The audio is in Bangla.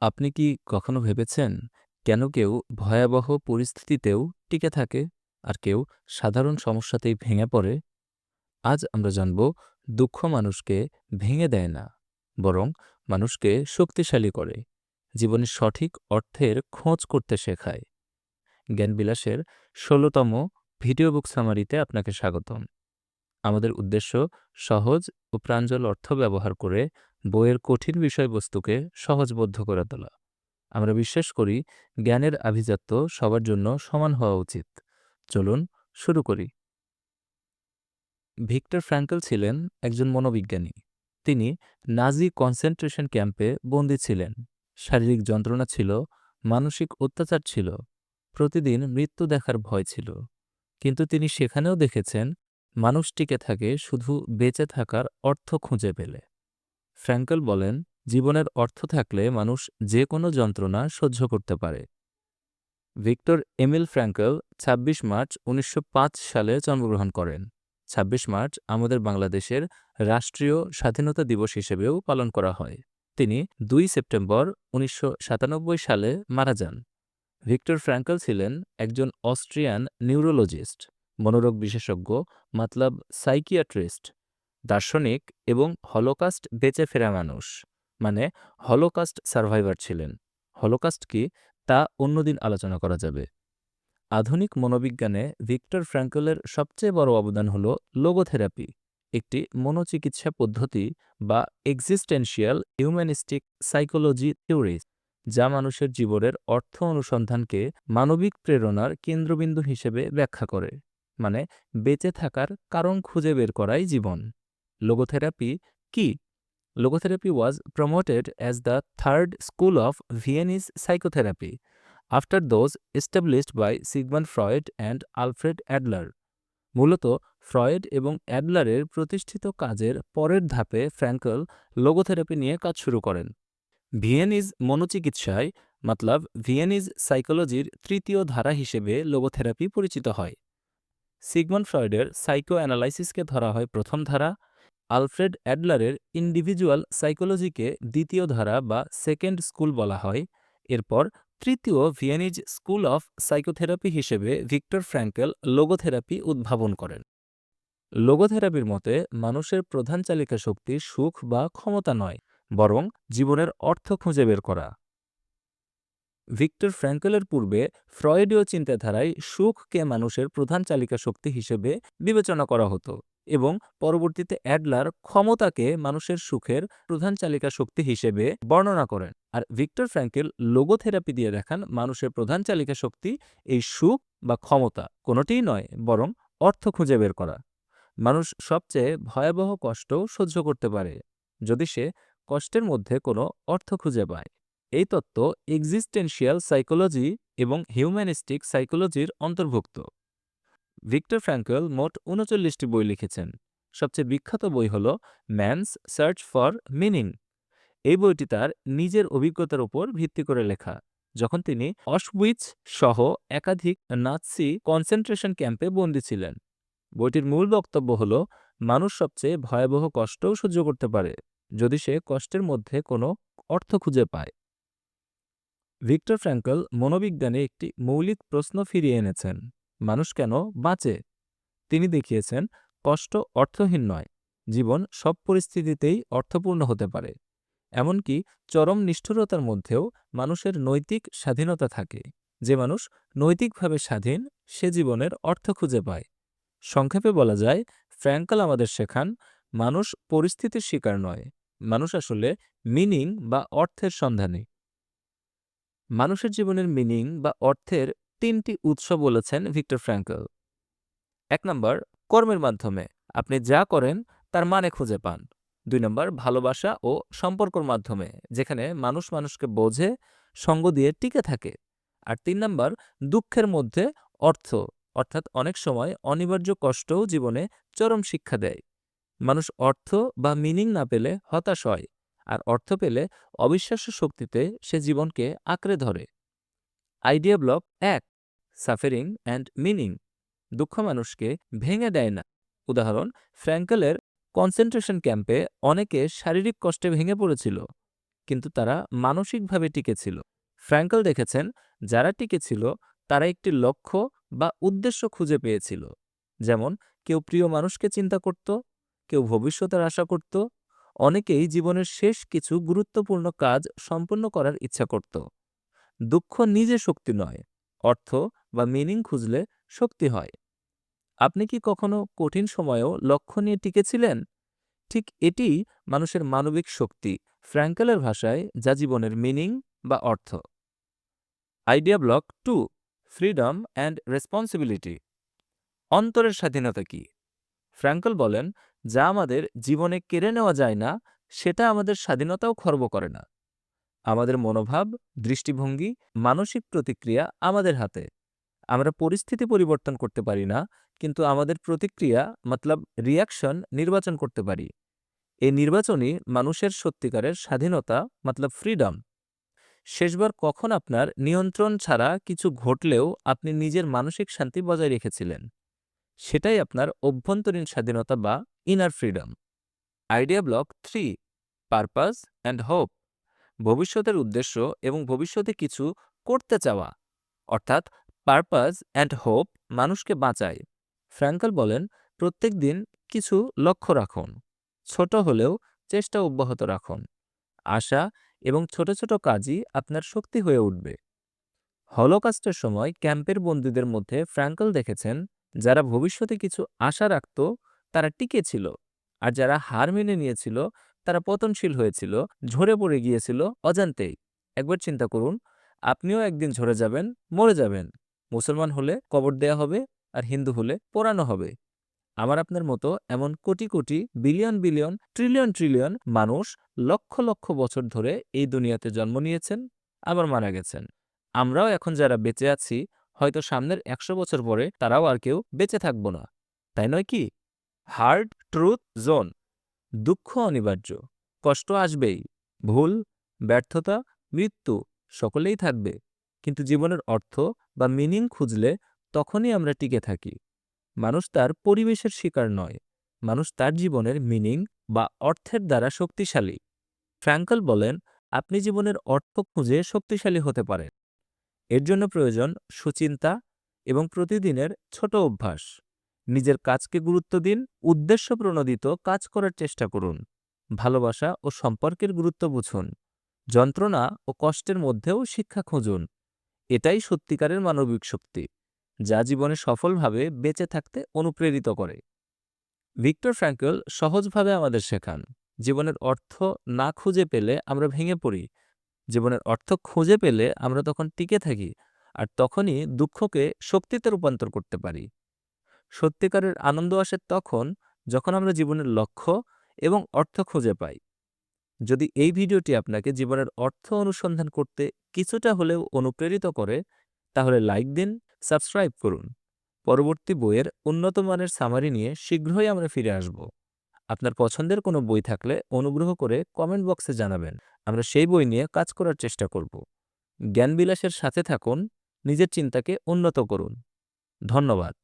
আপনি কি কখনো ভেবেছেন কেন কেউ ভয়াবহ পরিস্থিতিতেও টিকে থাকে আর কেউ সাধারণ সমস্যাতেই ভেঙে পড়ে? আজ আমরা জানব দুঃখ মানুষকে ভেঙে দেয় না, বরং মানুষকে শক্তিশালী করে, জীবনের সঠিক অর্থের খোঁজ করতে শেখায়। জ্ঞানবিলাসের ১৬তম ভিডিও বুক সামারিতে আপনাকে স্বাগতম। আমাদের উদ্দেশ্য সহজ ও প্রাঞ্জল অর্থ ব্যবহার করে বইয়ের কঠিন বিষয়বস্তুকে সহজবোধ্য করে তোলা। আমরা বিশ্বাস করি জ্ঞানের আভিজাত্য সবার জন্য সমান হওয়া উচিত। চলুন শুরু করি। ভিক্টর ফ্র্যাঙ্কল ছিলেন একজন মনোবিজ্ঞানী। তিনি নাজি কনসেন্ট্রেশন ক্যাম্পে বন্দী ছিলেন। শারীরিক যন্ত্রণা ছিল, মানসিক অত্যাচার ছিল, প্রতিদিন মৃত্যু দেখার ভয় ছিল। কিন্তু তিনি সেখানেও দেখেছেন মানুষ টিকে থাকে শুধু বেঁচে থাকার অর্থ খুঁজে পেলে। ফ্র্যাঙ্কল বলেন, জীবনের অর্থ থাকলে মানুষ যে কোনো যন্ত্রণা সহ্য করতে পারে। ভিক্টর এমিল ফ্র্যাঙ্কল ২৬ মার্চ ১৯০৫ সালে জন্মগ্রহণ করেন। ২৬ মার্চ আমাদের বাংলাদেশের রাষ্ট্রীয় স্বাধীনতা দিবস হিসেবেও পালন করা হয়। তিনি ২ সেপ্টেম্বর ১৯৯৭ সালে মারা যান। ভিক্টর ফ্র্যাঙ্কল ছিলেন একজন অস্ট্রিয়ান নিউরোলজিস্ট, মনোরোগ বিশেষজ্ঞ, মতলব সাইকিয়াট্রিস্ট, দার্শনিক এবং হলোকাস্ট বেঁচে ফেরা মানুষ, মানে হলোকাস্ট সার্ভাইভার ছিলেন। হলোকাস্ট কি তা অন্যদিন আলোচনা করা যাবে। আধুনিক মনোবিজ্ঞানে ভিক্টর ফ্র্যাঙ্কলের সবচেয়ে বড় অবদান হল লোগোথেরাপি, একটি মনোচিকিৎসা পদ্ধতি বা এক্সিস্টেন্সিয়াল হিউম্যানিস্টিক সাইকোলজি থিওরি, যা মানুষের জীবনের অর্থ অনুসন্ধানকে মানবিক প্রেরণার কেন্দ্রবিন্দু হিসেবে ব্যাখ্যা করে, মানে বেঁচে থাকার কারণ খুঁজে বের করাই জীবন। লোগোথেরাপি কি? Logotherapy was promoted as the third school of Viennese psychotherapy, after those established by Sigmund Freud and Alfred Adler. মূলত ফ্রয়েড এবং অ্যাডলারের প্রতিষ্ঠিত কাজের পরের ধাপে ফ্র্যাঙ্কল লোগোথেরাপি নিয়ে কাজ শুরু করেন। ভিয়েনিজ মনোচিকিৎসায় মতলব ভিয়েনিজ সাইকোলজির তৃতীয় ধারা হিসেবে লোগোথেরাপি পরিচিত হয়। সিগমন্ড ফ্রয়েডের সাইকো অ্যানালাইসিসকে ধরা হয় প্রথম ধারা, আলফ্রেড অ্যাডলারের ইন্ডিভিজুয়াল সাইকোলজিকে দ্বিতীয় ধারা বা সেকেন্ড স্কুল বলা হয়। এরপর তৃতীয় ভিয়েনিজ স্কুল অফ সাইকোথেরাপি হিসেবে ভিক্টর ফ্র্যাঙ্কেল লোগোথেরাপি উদ্ভাবন করেন। লোগোথেরাপির মতে মানুষের প্রধান চালিকা শক্তি সুখ বা ক্ষমতা নয়, বরং জীবনের অর্থ খুঁজে বের করা। ভিক্টর ফ্র্যাঙ্কলের পূর্বে ফ্রয়েডীয় চিন্তাধারায় সুখকে মানুষের প্রধান চালিকা শক্তি হিসেবে বিবেচনা করা হতো এবং পরবর্তীতে অ্যাডলার ক্ষমতাকে মানুষের সুখের প্রধান চালিকা শক্তি হিসেবে বর্ণনা করেন। আর ভিক্টর ফ্র্যাঙ্কেল লোগোথেরাপি দিয়ে দেখান মানুষের প্রধান চালিকা শক্তি এই সুখ বা ক্ষমতা কোনোটিই নয়, বরং অর্থ খুঁজে বের করা। মানুষ সবচেয়ে ভয়াবহ কষ্টও সহ্য করতে পারে যদি সে কষ্টের মধ্যে কোনো অর্থ খুঁজে পায়। এই তত্ত্ব এক্সিস্টেন্সিয়াল সাইকোলজি এবং হিউম্যানিস্টিক সাইকোলজির অন্তর্ভুক্ত। ভিক্টর ফ্র্যাঙ্কল মোট ৩৯টি বই লিখেছেন। সবচেয়ে বিখ্যাত বই হল ম্যানস সার্চ ফর মিনিং। এই বইটি তার নিজের অভিজ্ঞতার উপর ভিত্তি করে লেখা, যখন তিনি অশউইটজ সহ একাধিক নাৎসি কনসেন্ট্রেশন ক্যাম্পে বন্দী ছিলেন। বইটির মূল বক্তব্য হল মানুষ সবচেয়ে ভয়াবহ কষ্টও সহ্য করতে পারে যদি সে কষ্টের মধ্যে কোনো অর্থ খুঁজে পায়। ভিক্টর ফ্র্যাঙ্কল মনোবিজ্ঞানে একটি মৌলিক প্রশ্ন ফিরিয়ে এনেছেন, মানুষ কেন বাঁচে? তিনি দেখিয়েছেন কষ্ট অর্থহীন নয়, জীবন সব পরিস্থিতিতেই অর্থপূর্ণ হতে পারে। এমনকি চরম নিষ্ঠুরতার মধ্যেও মানুষের নৈতিক স্বাধীনতা থাকে। যে মানুষ নৈতিকভাবে স্বাধীন সে জীবনের অর্থ খুঁজে পায়। সংক্ষেপে বলা যায়, ফ্র্যাঙ্কল আমাদের শেখান মানুষ পরিস্থিতির শিকার নয়, মানুষ আসলে মিনিং বা অর্থের সন্ধানী। মানুষের জীবনের মিনিং বা অর্থের ৩টি উৎস বলেছেন ভিক্টর ফ্র্যাঙ্কল। ১ নম্বর, কর্মের মাধ্যমে আপনি যা করেন তার মানে খুঁজে পান। ২ নম্বর, ভালোবাসা ও সম্পর্কর মাধ্যমে, যেখানে মানুষ মানুষকে বোঝে, সঙ্গ দিয়ে টিকে থাকে। আর ৩ নম্বর, দুঃখের মধ্যে অর্থ, অর্থাৎ অনেক সময় অনিবার্য কষ্টও জীবনে চরম শিক্ষা দেয়। মানুষ অর্থ বা মিনিং না পেলে হতাশ হয়, আর অর্থ পেলে অবিশ্বাস্য শক্তিতে সে জীবনকে আঁকড়ে ধরে। Idea block ১, suffering and meaning. দুঃখ মানুষকে ভেঙে দেয় না। উদাহরণ, ফ্র্যাঙ্কেলের কনসেন্ট্রেশন ক্যাম্পে অনেকে শারীরিক কষ্টে ভেঙে পড়েছিল, কিন্তু তারা মানসিকভাবে টিকে ছিল। ফ্র্যাঙ্কল দেখেছেন যারা টিকে ছিল তারা একটি লক্ষ্য বা উদ্দেশ্য খুঁজে পেয়েছিল। যেমন কেউ প্রিয় মানুষকে চিন্তা করত, কেউ ভবিষ্যতের আশা করত, অনেকেই জীবনের শেষ কিছু গুরুত্বপূর্ণ কাজ সম্পন্ন করার ইচ্ছা করত। দুঃখ নিজে শক্তি নয়, অর্থ বা মিনিং খুঁজলে শক্তি হয়। আপনি কি কখনো কঠিন সময়েও লক্ষ্য নিয়ে টিকেছিলেন? ঠিক এটিই মানুষের মানবিক শক্তি, ফ্র্যাঙ্কেলের ভাষায়, যা জীবনের মিনিং বা অর্থ। Idea block 2, freedom and responsibility. অন্তরের স্বাধীনতা কি? ফ্র্যাঙ্কল বলেন, যা আমাদের জীবনে কেড়ে নেওয়া যায় না, সেটা আমাদের স্বাধীনতাও খর্ব করে না। আমাদের মনোভাব, দৃষ্টিভঙ্গি, মানসিক প্রতিক্রিয়া আমাদের হাতে। আমরা পরিস্থিতি পরিবর্তন করতে পারি না, কিন্তু আমাদের প্রতিক্রিয়া মতলব রিয়াকশন নির্বাচন করতে পারি। এই নির্বাচনই মানুষের সত্যিকারের স্বাধীনতা মতলব ফ্রিডম। শেষবার কখন আপনার নিয়ন্ত্রণ ছাড়া কিছু ঘটলেও আপনি নিজের মানসিক শান্তি বজায় রেখেছিলেন? সেটাই আপনার অভ্যন্তরীণ স্বাধীনতা বা inner freedom. Idea block 3, purpose and hope. ভবিষ্যতের উদ্দেশ্য এবং ভবিষ্যতে কিছু করতে চাওয়া, অর্থাৎ পারপাস অ্যান্ড হোপ মানুষকে বাঁচায়। ফ্র্যাঙ্কল বলেন, প্রত্যেক দিন কিছু লক্ষ্য রাখুন, ছোট হলেও চেষ্টা অব্যাহত রাখুন। আশা এবং ছোট ছোট কাজই আপনার শক্তি হয়ে উঠবে। হলোকাস্টের সময় ক্যাম্পের বন্দীদের মধ্যে ফ্র্যাঙ্কল দেখেছেন যারা ভবিষ্যতে কিছু আশা রাখত তারা টিকে ছিল, আর যারা হার মেনে নিয়েছিল তারা পতনশীল হয়েছিল, ঝরে পড়ে গিয়েছিল অজান্তেই। একবার চিন্তা করুন, আপনিও একদিন ঝরে যাবেন, মরে যাবেন। মুসলমান হলে কবর দেয়া হবে, আর হিন্দু হলে পোড়ানো হবে। আমার আপনার মতো এমন crore crore, billion billion, trillion trillion মানুষ লক্ষ লক্ষ বছর ধরে এই দুনিয়াতে জন্ম নিয়েছেন, আবার মারা গেছেন। আমরাও এখন যারা বেঁচে আছি, হয়তো সামনের ১০০ বছর পরে তারাও আর কেউ বেঁচে থাকব না, তাই নয় কি? Hard truth zone. দুঃখ অনিবার্য, কষ্ট আসবেই, ভুল, ব্যর্থতা, মৃত্যু সকলেই থাকবে। কিন্তু জীবনের অর্থ বা মিনিং খুঁজলে তখনই আমরা টিকে থাকি। মানুষ তার পরিবেশের শিকার নয়, মানুষ তার জীবনের মিনিং বা অর্থের দ্বারা শক্তিশালী। ফ্র্যাঙ্কল বলেন, আপনি জীবনের অর্থ খুঁজে শক্তিশালী হতে পারেন। এর জন্য প্রয়োজন সুচিন্তা এবং প্রতিদিনের ছোট অভ্যাস। নিজের কাজকে গুরুত্ব দিন, উদ্দেশ্য প্রণোদিত কাজ করার চেষ্টা করুন। ভালোবাসা ও সম্পর্কের গুরুত্ব বুঝুন। যন্ত্রণা ও কষ্টের মধ্যেও শিক্ষা খুঁজুন। এটাই সত্যিকারের মানবিক শক্তি, যা জীবনে সফলভাবে বেঁচে থাকতে অনুপ্রেরিত করে। ভিক্টর ফ্র্যাঙ্কল সহজভাবে আমাদের শেখান, জীবনের অর্থ না খুঁজে পেলে আমরা ভেঙে পড়ি, জীবনের অর্থ খুঁজে পেলে আমরা তখন টিকে থাকি, আর তখনই দুঃখকে শক্তিতে রূপান্তর করতে পারি। সত্যিকারের আনন্দ আসে তখন যখন আমরা জীবনের লক্ষ্য এবং অর্থ খুঁজে পাই। যদি এই ভিডিওটি আপনাকে জীবনের অর্থ অনুসন্ধান করতে কিছুটা হলেও অনুপ্রেরিত করে, তাহলে লাইক দিন, সাবস্ক্রাইব করুন। পরবর্তী বইয়ের উন্নত মানের সামারি নিয়ে শীঘ্রই আমরা ফিরে আসব। আপনার পছন্দের কোনো বই থাকলে অনুগ্রহ করে কমেন্ট বক্সে জানাবেন, আমরা সেই বই নিয়ে কাজ করার চেষ্টা করব। জ্ঞানবিলাসের সাথে থাকুন, নিজের চিন্তাকে উন্নত করুন। ধন্যবাদ।